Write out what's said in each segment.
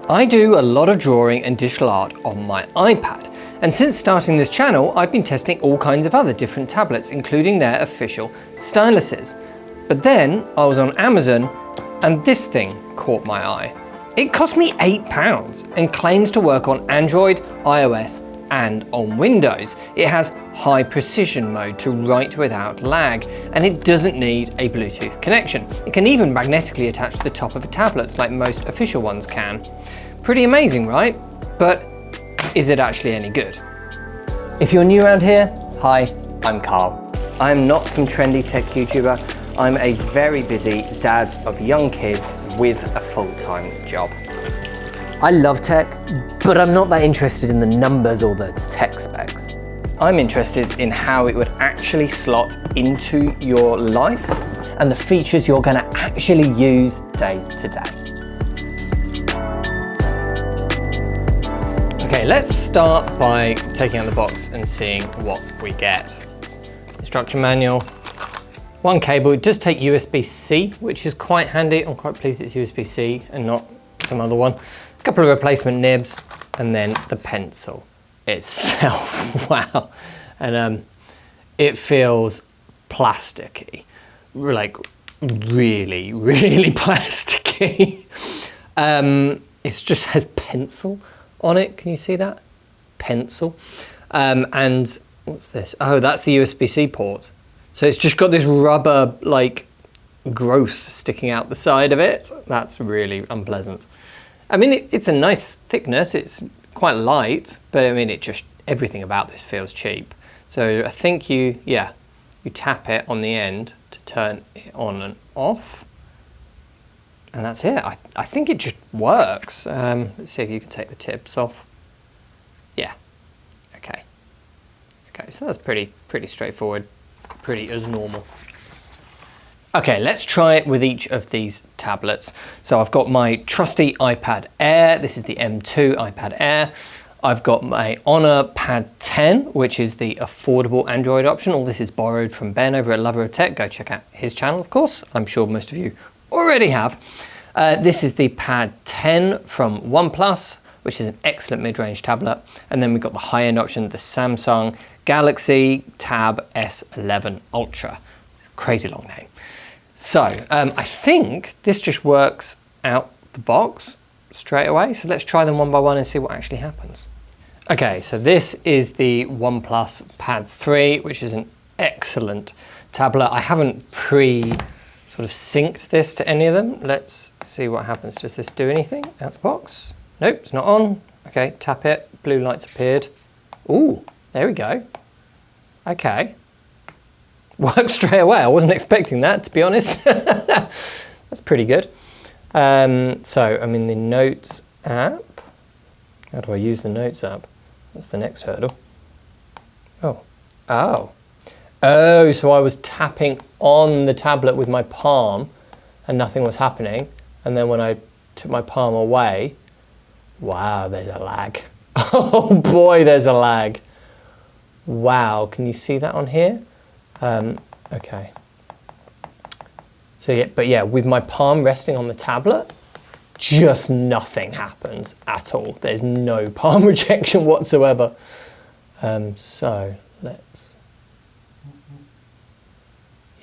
I do a lot of drawing and digital art on my iPad, and since starting this channel I've been testing all kinds of other different tablets, including their official styluses. But then I was on Amazon and this thing caught my eye. It cost me £8 and claims to work on Android, iOS and on Windows. It has high precision mode to write without lag, and it doesn't need a Bluetooth connection. It can even magnetically attach to the top of tablets like most official ones can. Pretty amazing, right? But is it actually any good? If you're new around here, hi, I'm Carl. I'm not some trendy tech YouTuber. I'm a very busy dad of young kids with a full-time job. I love tech, but I'm not that interested in the numbers or the tech specs. I'm interested in how it would actually slot into your life and the features you're going to actually use day to day. Okay, let's start by taking out the box and seeing what we get. Instruction manual, one cable. It does take USB-C, which is quite handy. I'm quite pleased it's USB-C and not some other one. A couple of replacement nibs, and then the pencil itself. Wow. And it feels plasticky, like really, really plasticky. It just has pencil on it. Can you see that? Pencil. And what's this? Oh, that's the USB-C port. So it's just got this rubber like growth sticking out the side of it. That's really unpleasant. I mean, it's a nice thickness. It's quite light, but I mean, everything about this feels cheap. So I think you tap it on the end to turn it on and off. And that's it. I think it just works. Let's see if you can take the tips off. Yeah, okay. Okay, so that's pretty straightforward, pretty as normal. Okay, let's try it with each of these tablets. So I've got my trusty iPad Air. This is the M2 iPad Air. I've got my Honor Pad 10, which is the affordable Android option. All this is borrowed from Ben over at Lover of Tech. Go check out his channel, of course. I'm sure most of you already have. This is the Pad 10 from OnePlus, which is an excellent mid-range tablet. And then we've got the high-end option, the Samsung Galaxy Tab S11 Ultra. Crazy long name. So I think this just works out the box straight away. So let's try them one by one and see what actually happens. Okay, so this is the OnePlus Pad 3, which is an excellent tablet. I haven't sort of synced this to any of them. Let's see what happens. Does this do anything out the box? Nope, it's not on. Okay, tap it, blue lights appeared. Ooh, there we go. Okay. Worked straight away. I wasn't expecting that, to be honest. That's pretty good. So I'm in the Notes app. How do I use the Notes app? That's the next hurdle. Oh, so I was tapping on the tablet with my palm and nothing was happening. And then when I took my palm away, wow, there's a lag. Oh boy, there's a lag. Wow, can you see that on here? Okay. So yeah, but yeah, with my palm resting on the tablet, just nothing happens at all. There's no palm rejection whatsoever. So let's,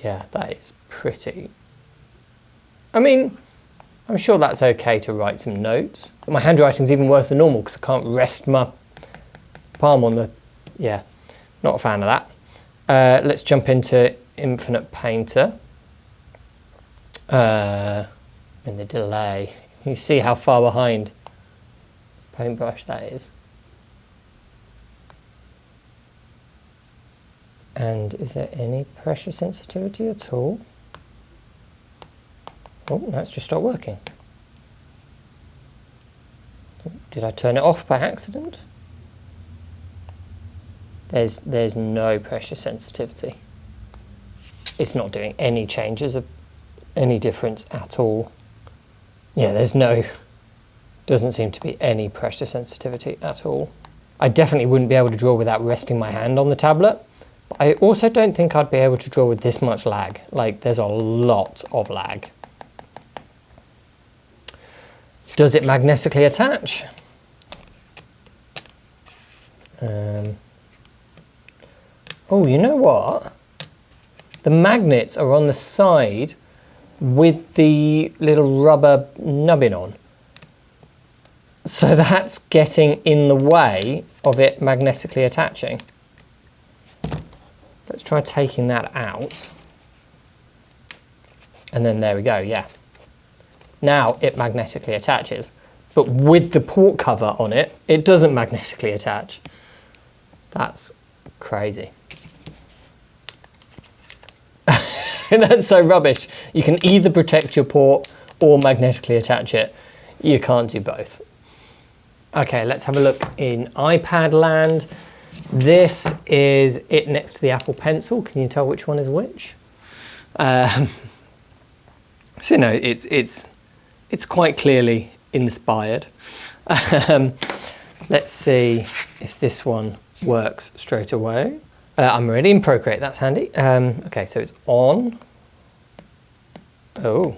yeah, that is pretty, I mean, I'm sure that's okay to write some notes. But my handwriting's even worse than normal because I can't rest my palm on the, yeah, not a fan of that. Let's jump into Infinite Painter. In the delay, you see how far behind Paintbrush that is. And is there any pressure sensitivity at all? Oh, no, it's just stopped working. Did I turn it off by accident? There's no pressure sensitivity. It's not doing any changes of any difference at all. Yeah, doesn't seem to be any pressure sensitivity at all. I definitely wouldn't be able to draw without resting my hand on the tablet. But I also don't think I'd be able to draw with this much lag. Like, there's a lot of lag. Does it magnetically attach? Oh, you know what? The magnets are on the side with the little rubber nubbin on. So that's getting in the way of it magnetically attaching. Let's try taking that out. And then there we go, yeah. Now it magnetically attaches. But with the port cover on it, it doesn't magnetically attach. That's crazy. That's so rubbish. You can either protect your port or magnetically attach it. You can't do both. Okay, let's have a look in iPad land. This is it next to the Apple Pencil. Can you tell which one is which? So you know, it's quite clearly inspired. Let's see if this one works straight away. I'm already in Procreate, that's handy. Okay, so it's on. Oh,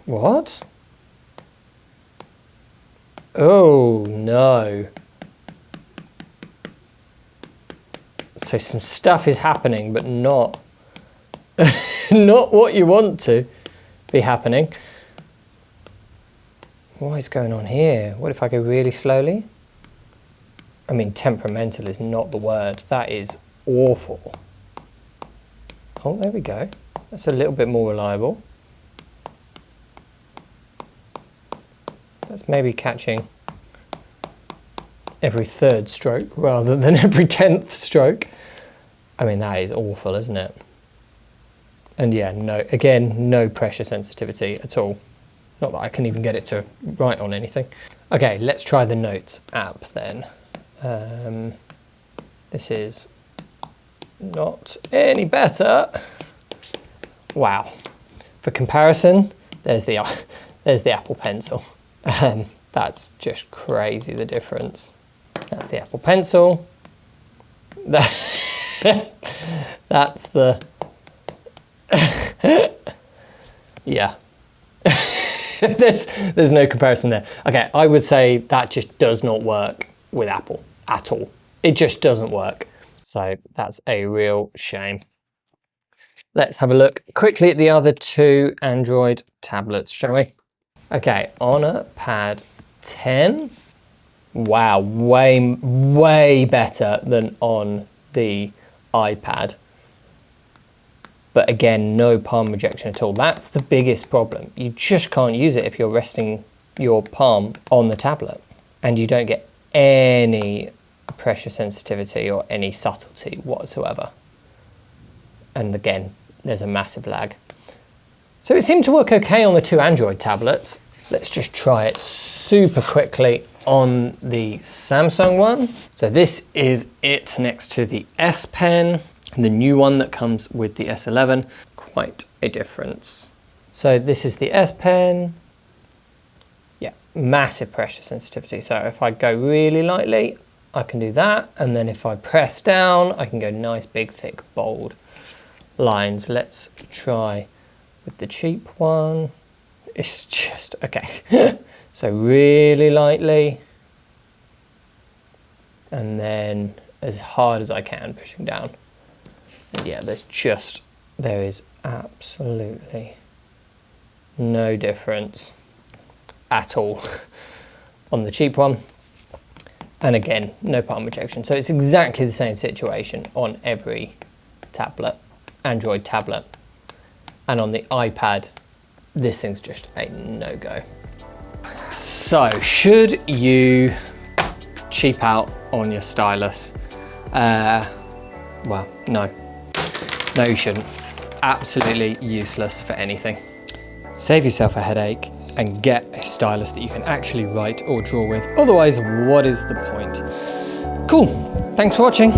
what? Oh no. So some stuff is happening, but not, not what you want to be happening. What is going on here? What if I go really slowly? I mean, temperamental is not the word. That is awful. Oh, there we go. That's a little bit more reliable. That's maybe catching every third stroke rather than every 10th stroke. I mean, that is awful, isn't it? And yeah, no, again, no pressure sensitivity at all. Not that I can even get it to write on anything. Okay, let's try the Notes app then. This is not any better. Wow. For comparison, there's the Apple Pencil. That's just crazy, the difference. That's the Apple Pencil. That's the... yeah. There's no comparison there. Okay, I would say that just does not work with Apple at all. It just doesn't work. So that's a real shame. Let's have a look quickly at the other two Android tablets, shall we? Okay, Honor Pad 10. Wow, way better than on the iPad. But again, no palm rejection at all. That's the biggest problem. You just can't use it if you're resting your palm on the tablet. And you don't get any pressure sensitivity or any subtlety whatsoever. And again, there's a massive lag. So it seemed to work okay on the two Android tablets. Let's just try it super quickly on the Samsung one. So this is it next to the S Pen, the new one that comes with the S11. Quite a difference. So this is the S Pen. Yeah, massive pressure sensitivity. So if I go really lightly, I can do that. And then if I press down, I can go nice, big, thick, bold lines. Let's try with the cheap one. It's just, okay. So really lightly. And then as hard as I can, pushing down. And yeah, there is absolutely no difference at all on the cheap one. And again, no palm rejection. So it's exactly the same situation on every tablet, Android tablet. And on the iPad, this thing's just a no-go. So, should you cheap out on your stylus? Well, no. No, you shouldn't. Absolutely useless for anything. Save yourself a headache and get a stylus that you can actually write or draw with. Otherwise, what is the point? Cool. Thanks for watching.